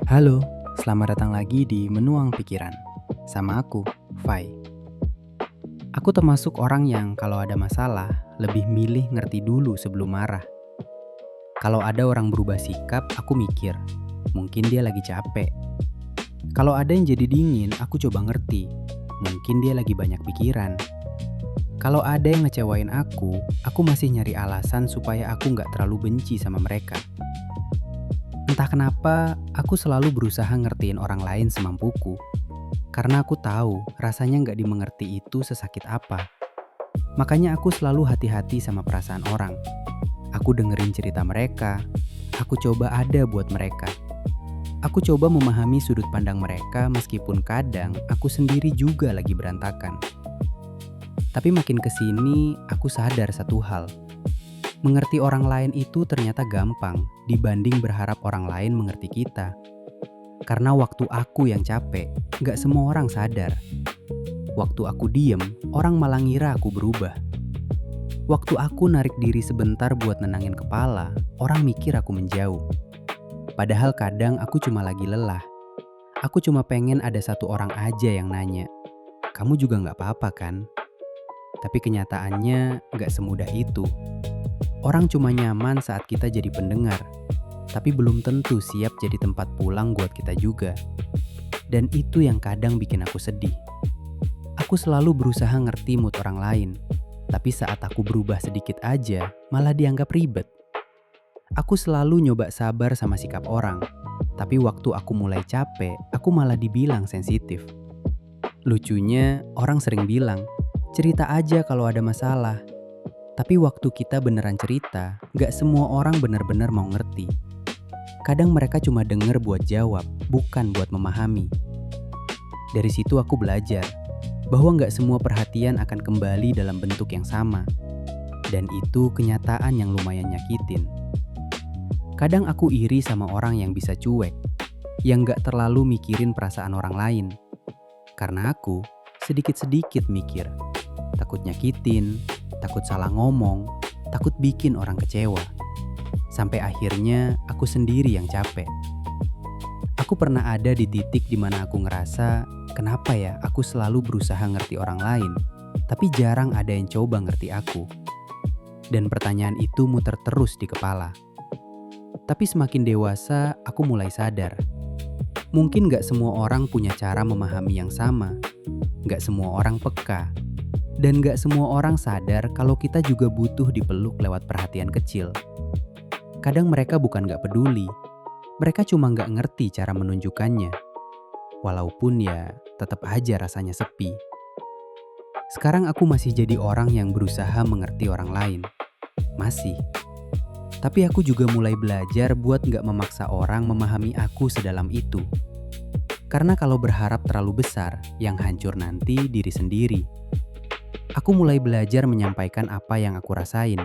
Halo, selamat datang lagi di Menuang Pikiran. Sama aku, Fai. Aku termasuk orang yang kalau ada masalah, lebih milih ngerti dulu sebelum marah. Kalau ada orang berubah sikap, aku mikir, mungkin dia lagi capek. Kalau ada yang jadi dingin, aku coba ngerti, mungkin dia lagi banyak pikiran. Kalau ada yang ngecewain aku masih nyari alasan supaya aku nggak terlalu benci sama mereka. Entah kenapa, aku selalu berusaha ngertiin orang lain semampuku. Karena aku tahu rasanya nggak dimengerti itu sesakit apa. Makanya aku selalu hati-hati sama perasaan orang. Aku dengerin cerita mereka, aku coba ada buat mereka. Aku coba memahami sudut pandang mereka meskipun kadang aku sendiri juga lagi berantakan. Tapi makin kesini, aku sadar satu hal. Mengerti orang lain itu ternyata gampang dibanding berharap orang lain mengerti kita. Karena waktu aku yang capek, gak semua orang sadar. Waktu aku diem, orang malah ngira aku berubah. Waktu aku narik diri sebentar buat nenangin kepala, orang mikir aku menjauh. Padahal kadang aku cuma lagi lelah. Aku cuma pengen ada satu orang aja yang nanya, "Kamu juga gak apa-apa kan?" Tapi kenyataannya gak semudah itu. Orang cuma nyaman saat kita jadi pendengar, tapi belum tentu siap jadi tempat pulang buat kita juga. Dan itu yang kadang bikin aku sedih. Aku selalu berusaha ngerti mood orang lain, tapi saat aku berubah sedikit aja, malah dianggap ribet. Aku selalu nyoba sabar sama sikap orang, tapi waktu aku mulai capek, aku malah dibilang sensitif. Lucunya, orang sering bilang, cerita aja kalau ada masalah. Tapi waktu kita beneran cerita, gak semua orang bener-bener mau ngerti. Kadang mereka cuma denger buat jawab, bukan buat memahami. Dari situ aku belajar, bahwa gak semua perhatian akan kembali dalam bentuk yang sama. Dan itu kenyataan yang lumayan nyakitin. Kadang aku iri sama orang yang bisa cuek, yang gak terlalu mikirin perasaan orang lain. Karena aku sedikit-sedikit mikir, takut nyakitin, takut salah ngomong, takut bikin orang kecewa. Sampai akhirnya aku sendiri yang capek. Aku pernah ada di titik dimana aku ngerasa, kenapa ya aku selalu berusaha ngerti orang lain, tapi jarang ada yang coba ngerti aku. Dan pertanyaan itu muter terus di kepala. Tapi semakin dewasa, aku mulai sadar. Mungkin gak semua orang punya cara memahami yang sama. Gak semua orang peka. Dan gak semua orang sadar kalau kita juga butuh dipeluk lewat perhatian kecil. Kadang mereka bukan gak peduli, mereka cuma gak ngerti cara menunjukkannya. Walaupun ya tetap aja rasanya sepi. Sekarang aku masih jadi orang yang berusaha mengerti orang lain. Masih. Tapi aku juga mulai belajar buat gak memaksa orang memahami aku sedalam itu. Karena kalau berharap terlalu besar, yang hancur nanti diri sendiri. Aku mulai belajar menyampaikan apa yang aku rasain.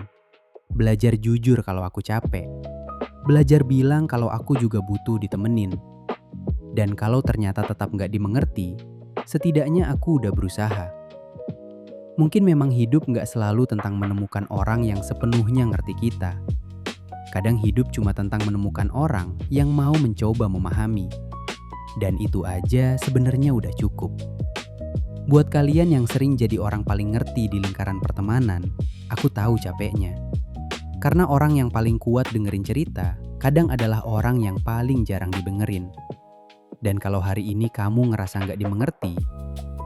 Belajar jujur kalau aku capek. Belajar bilang kalau aku juga butuh ditemenin. Dan kalau ternyata tetap gak dimengerti, setidaknya aku udah berusaha. Mungkin memang hidup gak selalu tentang menemukan orang yang sepenuhnya ngerti kita. Kadang hidup cuma tentang menemukan orang yang mau mencoba memahami. Dan itu aja sebenarnya udah cukup. Buat kalian yang sering jadi orang paling ngerti di lingkaran pertemanan, aku tahu capeknya. Karena orang yang paling kuat dengerin cerita, kadang adalah orang yang paling jarang didengerin. Dan kalau hari ini kamu ngerasa gak dimengerti,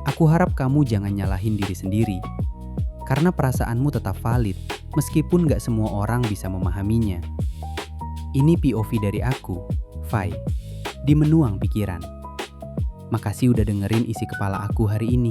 aku harap kamu jangan nyalahin diri sendiri. Karena perasaanmu tetap valid, meskipun gak semua orang bisa memahaminya. Ini POV dari aku, Fai, di Menuang Pikiran. Makasih udah dengerin isi kepala aku hari ini.